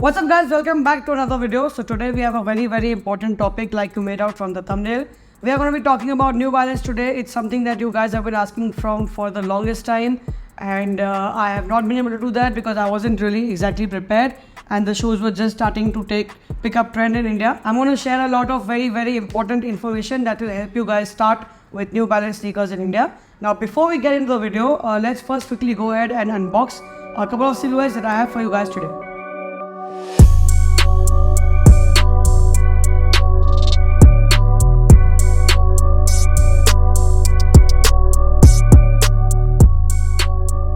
What's up guys, welcome back to another video. So today we have a very important topic like you made out from the thumbnail. We are going to be talking about New Balance today. It's something that you guys have been asking for the longest time, and I have not been able to do that because I wasn't really exactly prepared and the shoes were just starting to pick up trend in India. I'm going to share a lot of very important information that will help you guys start with New Balance sneakers in India. Now before we get into the video, let's first quickly go ahead and unbox a couple of silhouettes that I have for you guys today.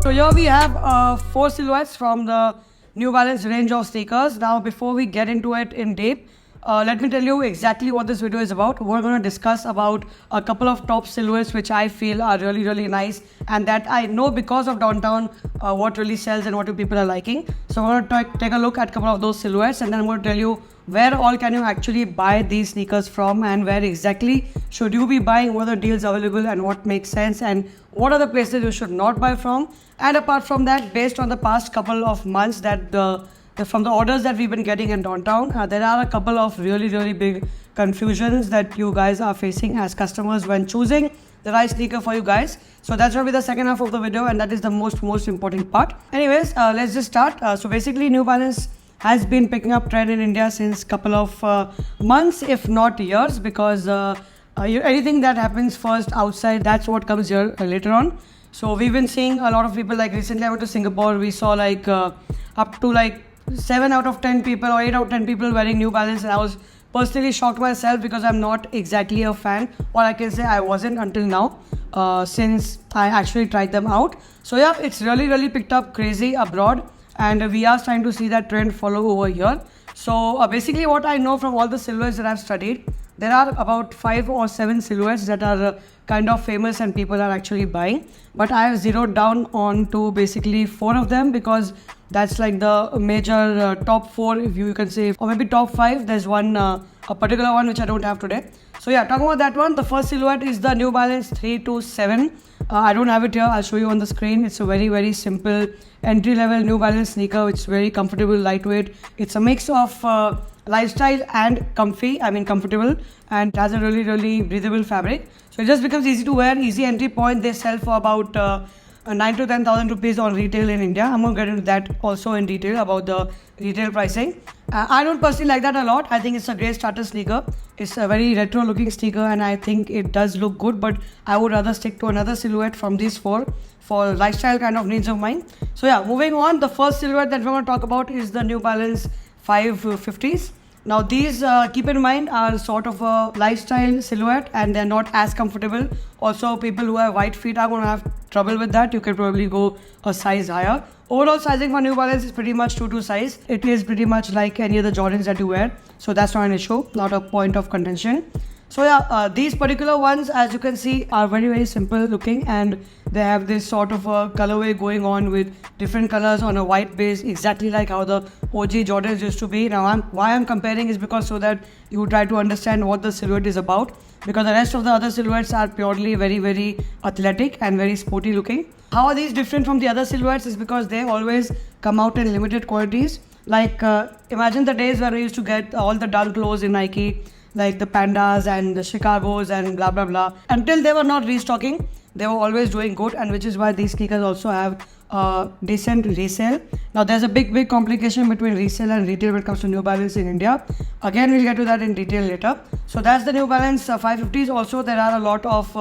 So here we have 4 silhouettes from the New Balance range of sneakers. Now before we get into it in depth, let me tell you exactly what this video is about. We're going to discuss about a couple of top silhouettes which I feel are really nice and that I know because of Downtown what really sells and what people are liking. So we're going to take a look at a couple of those silhouettes and then I'm going to tell you where all can you actually buy these sneakers from and where exactly should you be buying, what are the deals available and what makes sense and what are the places you should not buy from. And apart from that, based on the past couple of months that from the orders that we've been getting in Downtown, there are a couple of really big confusions that you guys are facing as customers when choosing the right sneaker for you guys. So that's going to be the second half of the video and that is the most important part. Anyways, let's just start. So basically New Balance has been picking up trend in India since couple of months if not years, because anything that happens first outside, that's what comes here later on. So we've been seeing a lot of people, like recently I went to Singapore, we saw like up to like 7 out of 10 people or 8 out of 10 people wearing New Balance, and I was personally shocked myself because I'm not exactly a fan, or I can say I wasn't until now since I actually tried them out. So yeah, it's really picked up crazy abroad and we are trying to see that trend follow over here. So basically what I know from all the silhouettes that I've studied, there are about 5 or 7 silhouettes that are kind of famous and people are actually buying, but I have zeroed down on to basically 4 of them because that's like the major top 4, if you can say, or maybe top 5. There's one a particular one which I don't have today. So yeah, talking about that one, the first silhouette is the New Balance 327. I don't have it here, I'll show you on the screen. It's a very simple entry level New Balance sneaker. It's very comfortable, lightweight. It's a mix of lifestyle and comfortable, and it has a really breathable fabric. So it just becomes easy to wear, easy entry point. They sell for about 9 to 10,000 rupees on retail in India. I'm going to get into that also in detail about the retail pricing. I don't personally like that a lot. I think it's a great starter sneaker. It's a very retro looking sneaker and I think it does look good, but I would rather stick to another silhouette from these 4 for lifestyle kind of needs of mine. So yeah, moving on, the first silhouette that we're going to talk about is the New Balance 550s. Now these, keep in mind, are sort of a lifestyle silhouette and they're not as comfortable. Also, people who have wide feet are going to have trouble with that. You can probably go a size higher. Overall sizing for New Balance is pretty much true to size. It is pretty much like any other Jordans that you wear. So that's not an issue, not a point of contention. So yeah, these particular ones, as you can see, are very simple looking and they have this sort of a colorway going on with different colors on a white base, exactly like how the OG Jordans used to be. Now why I'm comparing is because so that you try to understand what the silhouette is about, because the rest of the other silhouettes are purely very athletic and very sporty looking. How are these different from the other silhouettes is because they always come out in limited quantities. Like imagine the days where we used to get all the Dunk Lows in Nike, like the Pandas and the Chicagos and blah. Until they were not restocking, they were always doing good, and which is why these sneakers also have decent resale. Now there's a big complication between resale and retail when it comes to New Balance in India. Again, we'll get to that in detail later. So that's the New Balance 550s. Also, there are a lot of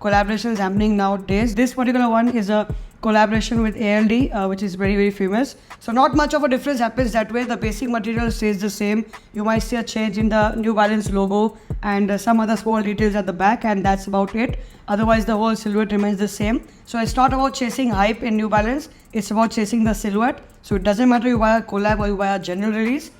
collaborations happening nowadays. This particular one is a collaboration with ALD, which is very famous. So not much of a difference happens that way. The basic material stays the same. You might see a change in the New Balance logo and some other small details at the back, and that's about it. Otherwise the whole silhouette remains the same. So it's not about chasing hype in New Balance, it's about chasing the silhouette. So it doesn't matter you buy a collab or you buy a general release,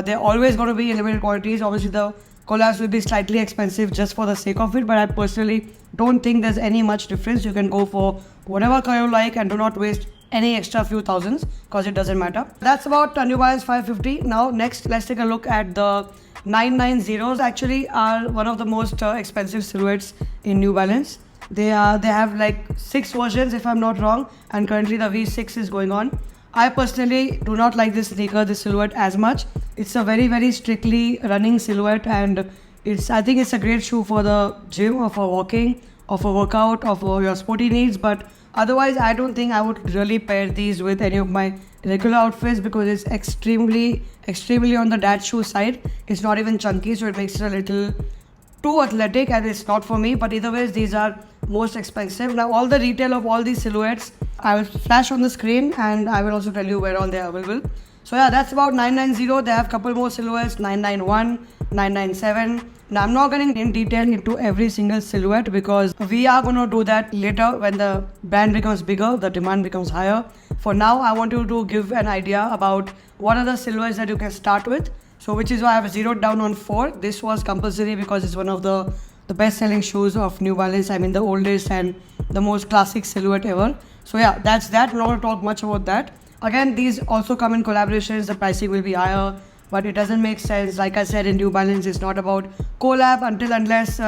they're always going to be in limited quantities. Obviously the collabs will be slightly expensive just for the sake of it, but I personally don't think there's any much difference. You can go for whatever color you like and do not waste any extra few thousands because it doesn't matter. That's about New Balance 550. Now next, let's take a look at the 990s. Actually are one of the most expensive silhouettes in New Balance. They have like 6 versions if I'm not wrong, and currently the V6 is going on. I personally do not like this sneaker, this silhouette as much. It's a very, very strictly running silhouette, and I think it's a great shoe for the gym or for walking or for workout or for your sporty needs. But otherwise, I don't think I would really pair these with any of my regular outfits because it's extremely on the dad shoe side. It's not even chunky, so it makes it a little too athletic, and it's not for me. But either ways, these are most expensive. Now all the retail of all these silhouettes I will flash on the screen, and I will also tell you where all they are available. So yeah, that's about 990. They have a couple more silhouettes, 991, 997. Now I'm not getting in detail into every single silhouette because we are going to do that later when the brand becomes bigger, the demand becomes higher. For now, I want you to give an idea about what are the silhouettes that you can start with. So which is why I have zeroed down on 4. This was compulsory because it's one of the best selling shoes of New Balance. I mean the oldest and the most classic silhouette ever. So yeah, that's that. I'm not going to talk much about that. Again, these also come in collaborations. The pricing will be higher, but it doesn't make sense. Like I said, in New Balance, it's not about collab unless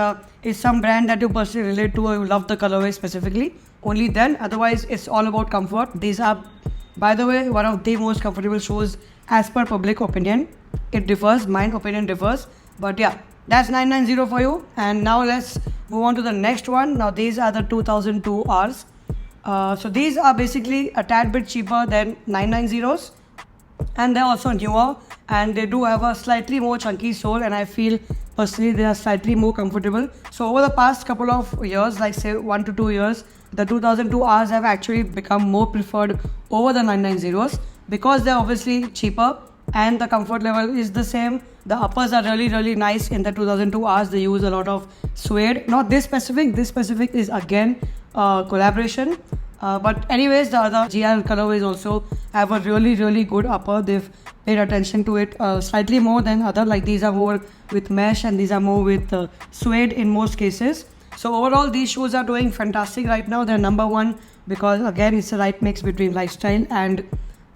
it's some brand that you personally relate to or you love the colorway specifically. Only then. Otherwise, it's all about comfort. These are, by the way, one of the most comfortable shoes as per public opinion. It differs. Mine opinion differs. But yeah, that's 990 for you. And now let's move on to the next one. Now these are the 2002 Rs. So these are basically a tad bit cheaper than 990s, and they're also newer, and they do have a slightly more chunky sole, and I feel personally they are slightly more comfortable. So over the past couple of years, like say 1 to 2 years, the 2002 Rs have actually become more preferred over the 990s because they're obviously cheaper and the comfort level is the same. The uppers are really nice in the 2002 Rs. They use a lot of suede. Not this specific. This specific is again collaboration. But anyways, the other GR colorways also have a really good upper. They've paid attention to it slightly more than other. Like these are more with mesh and these are more with suede in most cases. So overall, these shoes are doing fantastic right now. They're number one because again, it's the right mix between lifestyle and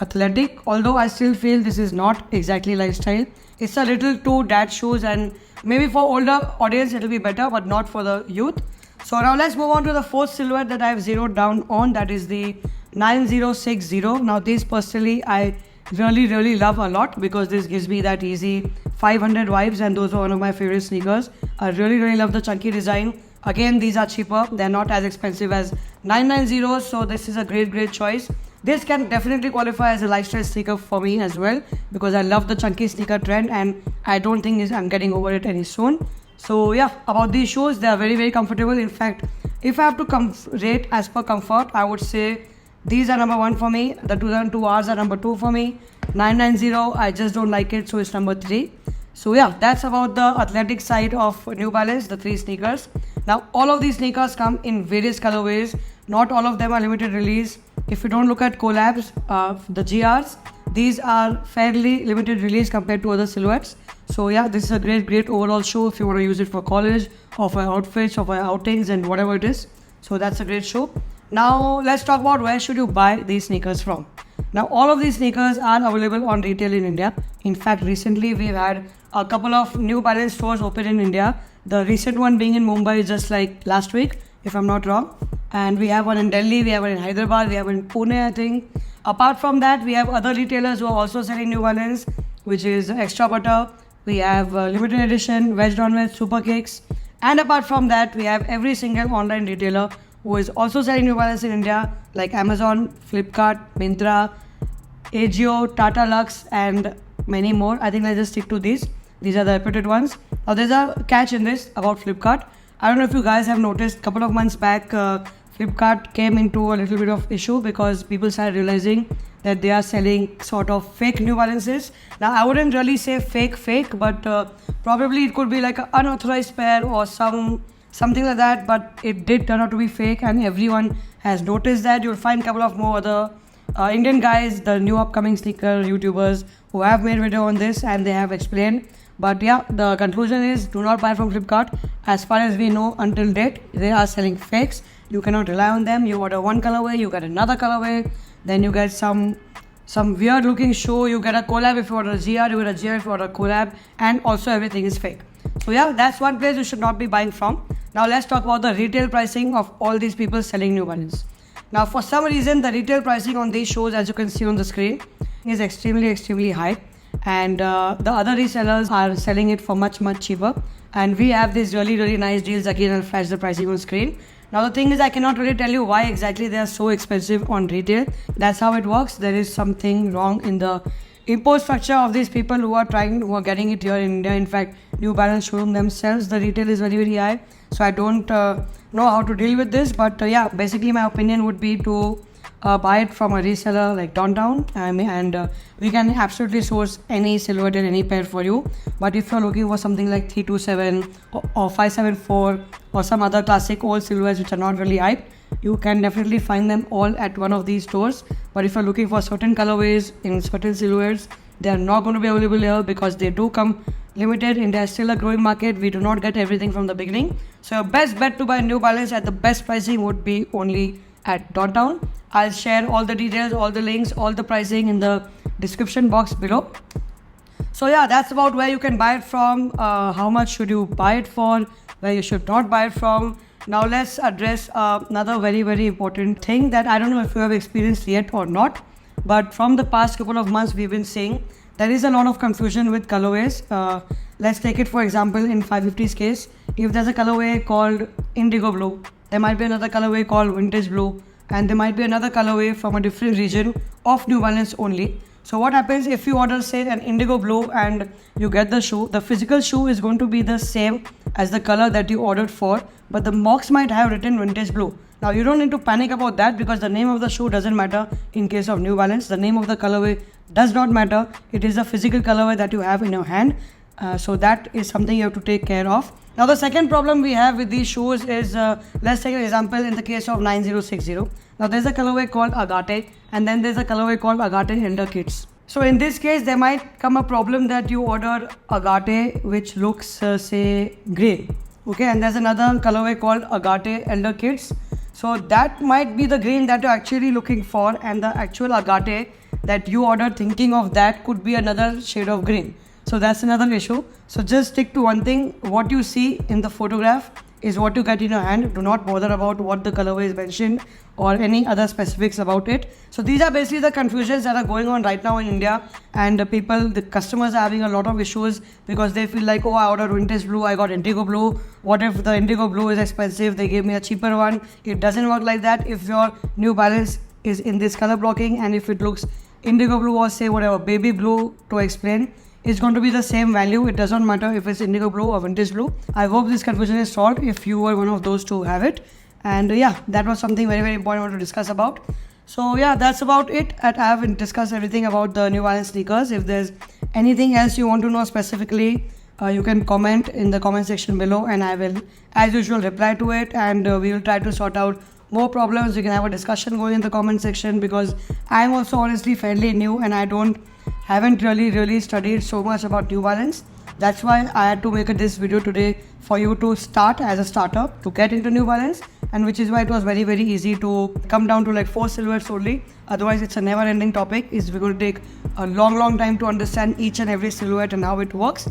athletic. Although I still feel this is not exactly lifestyle. It's a little too dad shoes, and maybe for older audience it'll be better, but not for the youth. So now let's move on to the fourth silhouette that I've zeroed down on. That is the 9060. Now this personally I really love a lot because this gives me that easy 500 vibes, and those are one of my favorite sneakers. I really love the chunky design. Again, these are cheaper. They're not as expensive as 990s, so this is a great choice. This can definitely qualify as a lifestyle sneaker for me as well because I love the chunky sneaker trend, and I don't think I'm getting over it any soon. So yeah, about these shoes, they are very comfortable. In fact, if I have to rate as per comfort, I would say these are number 1 for me. The 2002 Rs are number 2 for me. 990, I just don't like it, so it's number 3. So yeah, that's about the athletic side of New Balance, the 3 sneakers. Now all of these sneakers come in various colorways. Not all of them are limited release. If you don't look at collabs, the GRs, these are fairly limited release compared to other silhouettes. So yeah, this is a great overall shoe if you want to use it for college or for outfits or for outings and whatever it is. So that's a great shoe. Now let's talk about where should you buy these sneakers from. Now all of these sneakers are available on retail in India. In fact, recently we've had a couple of New Balance stores open in India. The recent one being in Mumbai just like last week, if I'm not wrong. And we have one in Delhi, we have one in Hyderabad, we have one in Pune, I think. Apart from that, we have other retailers who are also selling New Balance, which is Extra Butter. We have limited edition, Veg Non-Veg, Super Kicks. And apart from that, we have every single online retailer who is also selling New Balance in India, like Amazon, Flipkart, Myntra, Ajio, Tata Lux, and many more. I think let's just stick to these. These are the reputed ones. Now there's a catch in this about Flipkart. I don't know if you guys have noticed, a couple of months back, Flipkart came into a little bit of issue because people started realizing that they are selling sort of fake New Balances. Now I wouldn't really say fake, but probably it could be like an unauthorized pair or something like that, but it did turn out to be fake, and everyone has noticed that. You'll find a couple of more other Indian guys, the new upcoming sneaker YouTubers who have made video on this, and they have explained. But yeah, the conclusion is do not buy from Flipkart. As far as we know until date, they are selling fakes. You cannot rely on them. You order one colorway, you get another colorway, then you get some weird looking shoe. You get a collab if you order a GR, you get a GR if you order a collab, and also everything is fake. So yeah, that's one place you should not be buying from. Now let's talk about the retail pricing of all these people selling New Balance. Now, for some reason, the retail pricing on these shoes, as you can see on the screen, is extremely high, and the other resellers are selling it for much cheaper. And we have these really nice deals. Again, I'll flash the pricing on screen. Now, the thing is, I cannot really tell you why exactly they are so expensive on retail. That's how it works. There is something wrong in the import structure of these people who are getting it here in India. In fact, New Balance showroom themselves, the retail is very high. So I don't know how to deal with this, but yeah, basically my opinion would be to buy it from a reseller like Downtown, and we can absolutely source any silhouette and any pair for you. But if you're looking for something like 327 or 574 or some other classic old silhouettes which are not really hyped, you can definitely find them all at one of these stores. But if you're looking for certain colorways in certain silhouettes, they are not going to be available here because they do come limited. India is still a growing market. We do not get everything from the beginning. So your best bet to buy New Balance at the best pricing would be only at Downtown. I'll share all the details, all the links, all the pricing in the description box below. So yeah, that's about where you can buy it from, how much should you buy it for, where you should not buy it from. Now let's address another very important thing that I don't know if you have experienced yet or not, but from the past couple of months we've been seeing there is a lot of confusion with colorways. Let's take it for example in 550's case. If there's a colorway called Indigo Blue, there might be another colorway called Vintage Blue, and there might be another colorway from a different region of New Balance only. So what happens if you order say an Indigo Blue and you get the shoe, the physical shoe is going to be the same as the color that you ordered for, but the box might have written Vintage Blue. Now you don't need to panic about that because the name of the shoe doesn't matter in case of New Balance. The name of the colorway does not matter. It is a physical colorway that you have in your hand. So that is something you have to take care of. Now the second problem we have with these shoes is, let's take an example in the case of 9060. Now there's a colorway called Agate, and then there's a colorway called Agate Elder Kids. So in this case there might come a problem that you order Agate which looks say grey, okay, and there's another colorway called Agate Elder Kids. So that might be the green that you're actually looking for, and the actual Agate that you ordered thinking of that could be another shade of green. So that's another issue. So just stick to one thing. What you see in the photograph is what you get in your hand. Do not bother about what the colorway is mentioned or any other specifics about it. So these are basically the confusions that are going on right now in India, and the customers are having a lot of issues because they feel like, oh, I ordered Vintage Blue, I got Indigo Blue. What if the Indigo Blue is expensive? They gave me a cheaper one. It doesn't work like that. If your New Balance is in this color blocking and if it looks Indigo Blue or say whatever baby blue to explain, it's going to be the same value. It doesn't matter if it's Indigo Blue or Vintage Blue. I hope this confusion is solved if you were one of those to have it. And yeah, that was something very important I want to discuss about. So yeah, that's about it. I have discussed everything about the New Balance sneakers. If there's anything else you want to know specifically, you can comment in the comment section below, and I will as usual reply to it, and we will try to sort out more problems. We can have a discussion going in the comment section because I'm also honestly fairly new and I haven't really studied so much about New Balance. That's why I had to make this video today for you to start as a startup to get into New Balance, and which is why it was very easy to come down to like 4 silhouettes only. Otherwise it's a never ending topic. It's going to take a long time to understand each and every silhouette and how it works.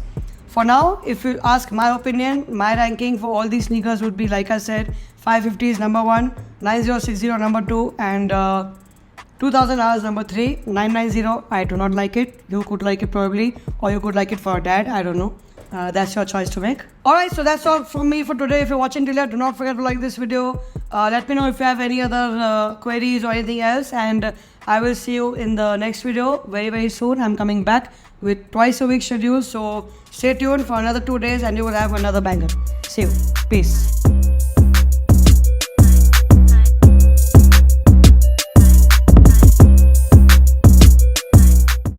For now, if you ask my opinion, my ranking for all these sneakers would be, like I said, 550 is number 1, 9060 number 2, and 2000 hours number 3, 990 I do not like it. You could like it probably, or you could like it for a dad, I don't know. That's your choice to make. Alright, so that's all from me for today. If you're watching till here, do not forget to like this video. Let me know if you have any other queries or anything else, and I will see you in the next video very soon. I'm coming back with twice a week schedule, so stay tuned for another 2 days and you will have another banger. See you. Peace.